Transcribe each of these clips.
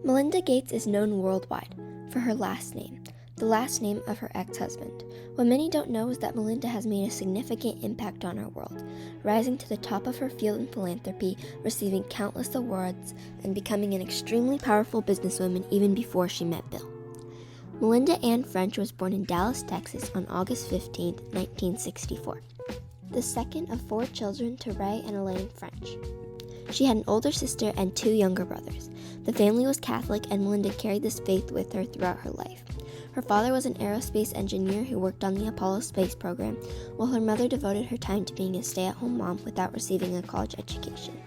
Melinda Gates is known worldwide for her last name, the last name of her ex-husband. What many don't know is that Melinda has made a significant impact on our world, rising to the top of her field in philanthropy, receiving countless awards, and becoming an extremely powerful businesswoman even before she met Bill. Melinda Ann French was born in Dallas, Texas on August 15, 1964, the second of 4 children to Ray and Elaine French. She had an older sister and 2 younger brothers. The family was Catholic, and Melinda carried this faith with her throughout her life. Her father was an aerospace engineer who worked on the Apollo space program, while her mother devoted her time to being a stay-at-home mom without receiving a college education.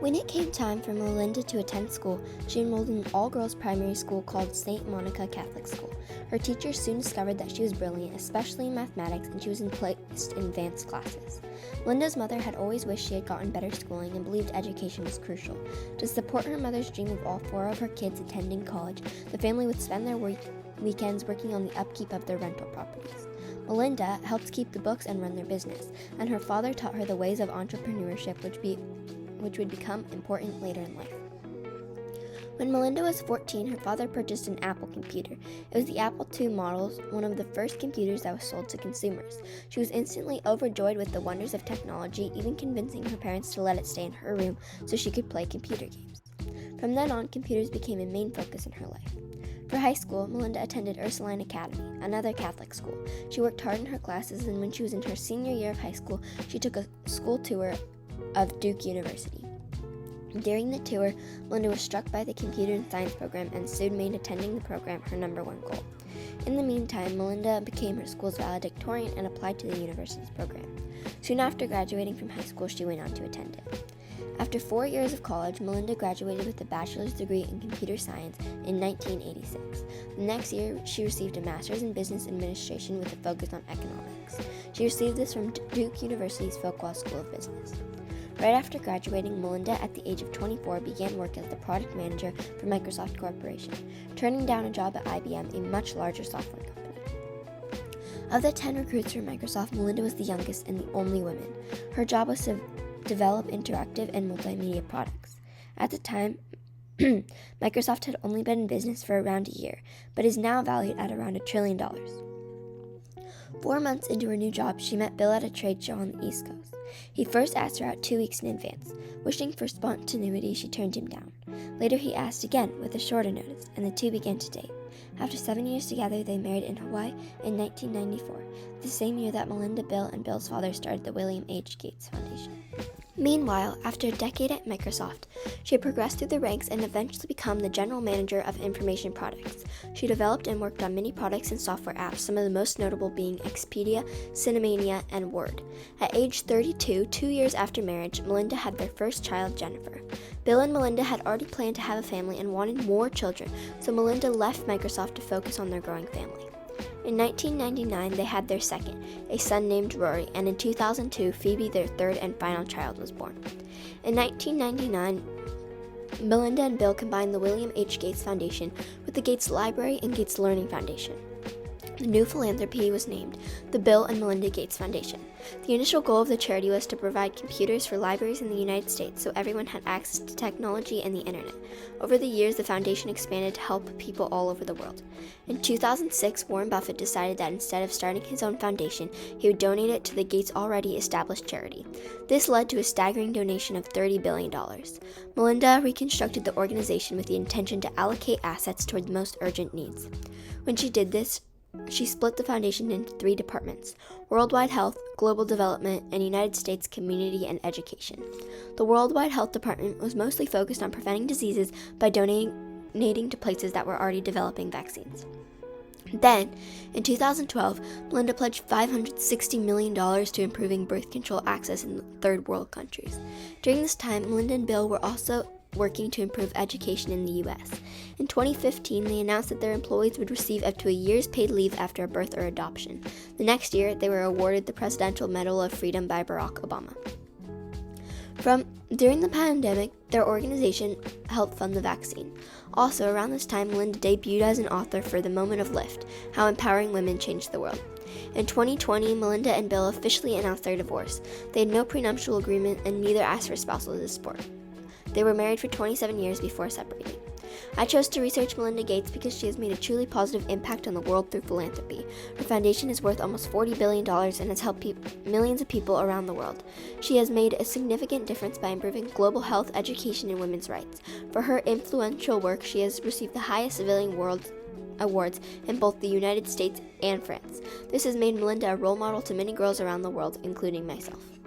When it came time for Melinda to attend school, she enrolled in an all-girls primary school called St. Monica Catholic School. Her teachers soon discovered that she was brilliant, especially in mathematics, and she was placed in advanced classes. Melinda's mother had always wished she had gotten better schooling and believed education was crucial. To support her mother's dream of all 4 of her kids attending college, the family would spend their weekends working on the upkeep of their rental properties. Melinda helped keep the books and run their business, and her father taught her the ways of entrepreneurship, which would become important later in life. When Melinda was 14, her father purchased an Apple computer. It was the Apple II model, one of the first computers that was sold to consumers. She was instantly overjoyed with the wonders of technology, even convincing her parents to let it stay in her room so she could play computer games. From then on, computers became a main focus in her life. For high school, Melinda attended Ursuline Academy, another Catholic school. She worked hard in her classes, and when she was in her senior year of high school, she took a school tour of Duke University. During the tour, Melinda was struck by the computer and science program and soon made attending the program her number 1 goal. In the meantime, Melinda became her school's valedictorian and applied to the university's program. Soon after graduating from high school, she went on to attend it. After 4 years of college, Melinda graduated with a bachelor's degree in computer science in 1986. The next year, she received a master's in business administration with a focus on economics. She received this from Duke University's Fuqua School of Business. Right after graduating, Melinda, at the age of 24, began work as the product manager for Microsoft Corporation, turning down a job at IBM, a much larger software company. Of the 10 recruits for Microsoft, Melinda was the youngest and the only woman. Her job was to develop interactive and multimedia products. At the time, Microsoft had only been in business for around a year, but is now valued at around $1 trillion. 4 months into her new job, she met Bill at a trade show on the East Coast. He first asked her out 2 weeks in advance. Wishing for spontaneity, she turned him down. Later, he asked again with a shorter notice, and the two began to date. After 7 years together, they married in Hawaii in 1994, the same year that Melinda, Bill, and Bill's father started the William H. Gates Foundation. Meanwhile, after a decade at Microsoft, she had progressed through the ranks and eventually become the general manager of information products. She developed and worked on many products and software apps, some of the most notable being Expedia, Cinemania, and Word. At age 32, 2 years after marriage, Melinda had their first child, Jennifer. Bill and Melinda had already planned to have a family and wanted more children, so Melinda left Microsoft to focus on their growing family. In 1999, they had their second, a son named Rory, and in 2002, Phoebe, their third and final child, was born. In 1999, Melinda and Bill combined the William H. Gates Foundation with the Gates Library and Gates Learning Foundation. The new philanthropy was named the Bill and Melinda Gates Foundation. The initial goal of the charity was to provide computers for libraries in the United States so everyone had access to technology and the internet. Over the years, the foundation expanded to help people all over the world. In 2006, Warren Buffett decided that instead of starting his own foundation, he would donate it to the Gates' already established charity. This led to a staggering donation of $30 billion. Melinda reconstructed the organization with the intention to allocate assets toward the most urgent needs. When she did this, she split the foundation into 3 departments: Worldwide Health, Global Development, and United States Community and Education. The Worldwide Health Department was mostly focused on preventing diseases by donating to places that were already developing vaccines. Then, in 2012, Melinda pledged $560 million to improving birth control access in third world countries. During this time, Melinda and Bill were also working to improve education in the U.S. In 2015, they announced that their employees would receive up to a year's paid leave after a birth or adoption. The next year, they were awarded the Presidential Medal of Freedom by Barack Obama. During the pandemic, their organization helped fund the vaccine. Also, around this time, Melinda debuted as an author for The Moment of Lift: How Empowering Women Changed the World. In 2020, Melinda and Bill officially announced their divorce. They had no prenuptial agreement and neither asked for spousal support. They were married for 27 years before separating. I chose to research Melinda Gates because she has made a truly positive impact on the world through philanthropy. Her foundation is worth almost $40 billion and has helped millions of people around the world. She has made a significant difference by improving global health, education, and women's rights. For her influential work, she has received the highest civilian awards in both the United States and France. This has made Melinda a role model to many girls around the world, including myself.